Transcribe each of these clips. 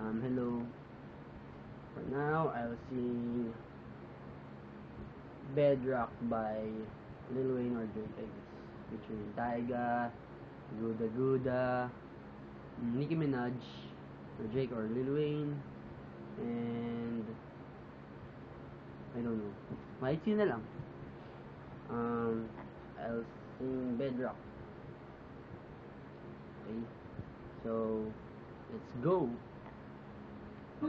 Hello. For now, I'll sing Bedrock by Lil Wayne or Drake, I guess. Featuring Tyga, Guda Guda, Nicki Minaj, or Drake or Lil Wayne, and I don't know. Maiksi na lang. I'll sing Bedrock. Okay. So, let's go. I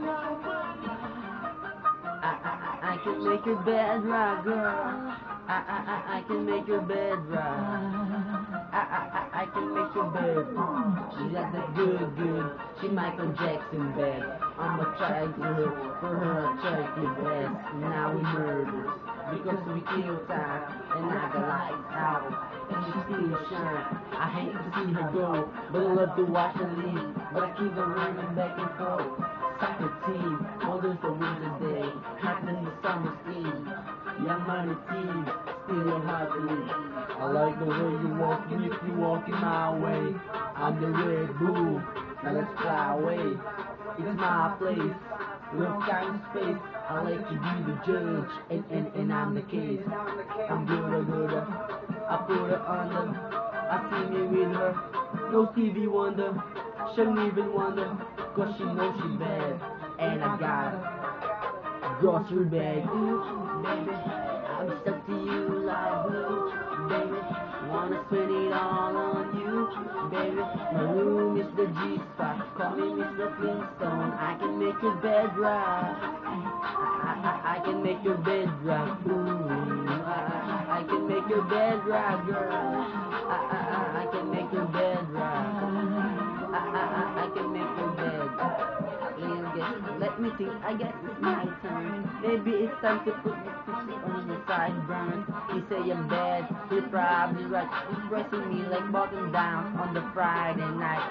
can make your bed rock, girl. I can make your bed rock. I can make your bed. She got that good. She Michael Jackson bed. I'ma try to for her attractive ass. Now we murder because we kill time and I got lights out and she still shine. I hate to see her go, but I love to watch her leave. But I keep on running back and forth. Soccer team, wonders the winter day, hot in the summer steam. Young money team, still your heart to leave. I like the way you walking if you walking my way. I'm the Red Bull, now let's fly away. It's my place, love kind of space. I like to be the judge, and I'm the case. I'm good. I put her under, I see me with her. No TV wonder, shouldn't even wonder, cause she knows she bad. And I got a grocery bag. Ooh, baby, I'm stuck to you like glue. Baby, wanna spend it all on you. Baby, my room is the G-spot. Call me Mr. Flintstone. I can make your bed rock. I can make your bed rock. Ooh, I can make your bed rock, girl. I can make your bed rock. I can make your bed. Let me think, I guess it's my turn. Maybe it's time to put the picture on the sideburn. You say I'm bad, you're probably right. It's pressing me like bottom down on the Friday night.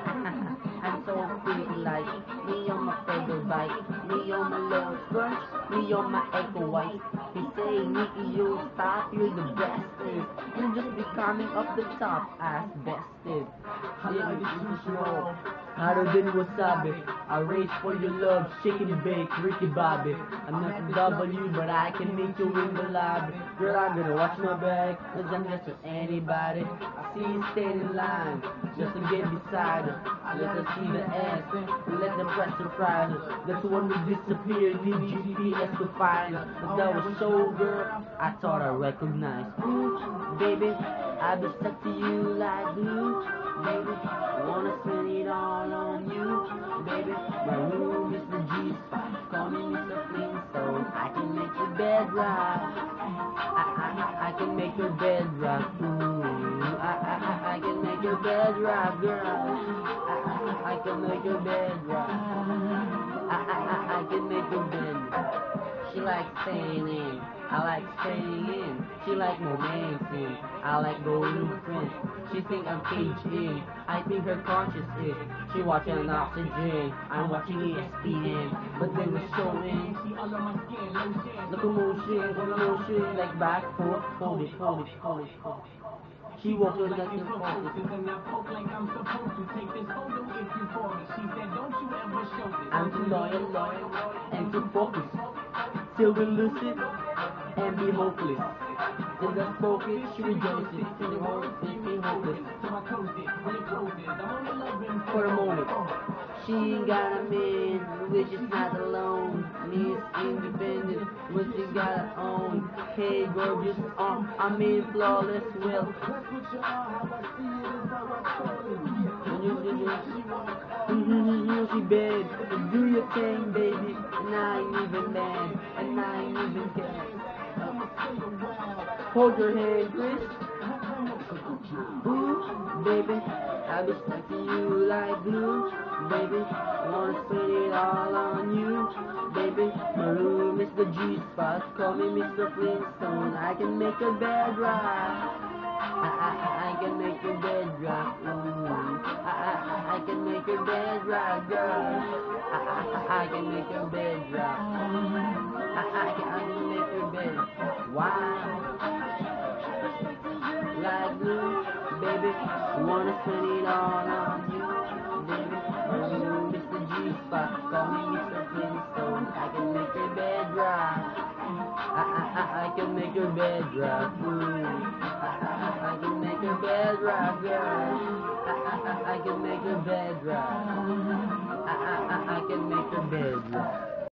I'm so pretty like me on my pedal bike, me on my low scrunch, me on my echo white. He say, Nicky, you stop, you're the bestest. You're just becoming up the top as bested. Yeah, it's snow. Hotter than wasabi. I race for your love, shake and bake, Ricky Bobby. I'm not a W, but I can meet you in the lobby. Girl, I'm gonna watch my back, cause I'm just with anybody. I see you stand in line, just to get beside her. Let her see the ass, let the press surprise her. That's when we disappeared, need GPS to find her. But that was so girl, I thought I recognized. Ooh, baby, I'll be stuck to you like glue. Baby, wanna spend it all on you. Baby, my room is the G-spot. Call me Mr. Flintstone. I can make your bed rock. I can make your bed rock. Ooh, I can make your bed rock, girl. I can make your bed rock. I can make your bed rock. She likes staying in, I like staying in. She like romancing, I like going with friends. She think I'm caged in, I think her conscious is. She watching Oxygen, I'm watching ESPN. But they were showing locomotion, like back, forth, hold it. She walked on like the I'm too loyal, and too focused. Still be lucid, and be hopeless. In the focus, she rejoices. In the moment, be hopeless. For a moment, she ain't got a man, which is not alone. Miss Independent, which she got her own. Hey, gorgeous, I'm in flawless will. She bad, do your thing, baby, and I ain't even mad, and I ain't even care. Hold your hand, Chris. Ooh, baby, I'll be stuck to you like glue. Baby, wanna spend it all on you. Baby, my room is the G-spot. Call me Mr. Flintstone. I can make a bed rock. I can make your bed rock. Ooh, I can make your bed rock, girl. I can make your bed rock. I can make your bed. Wow. Like glue, baby, wanna spend it all on you, baby. My room is the G. spot. Call me Mr. Flintstone. I can make your bed rock. I can make your bed rock. I can make your bed rock, girl. I can make your bed rock. I can make your bed rock.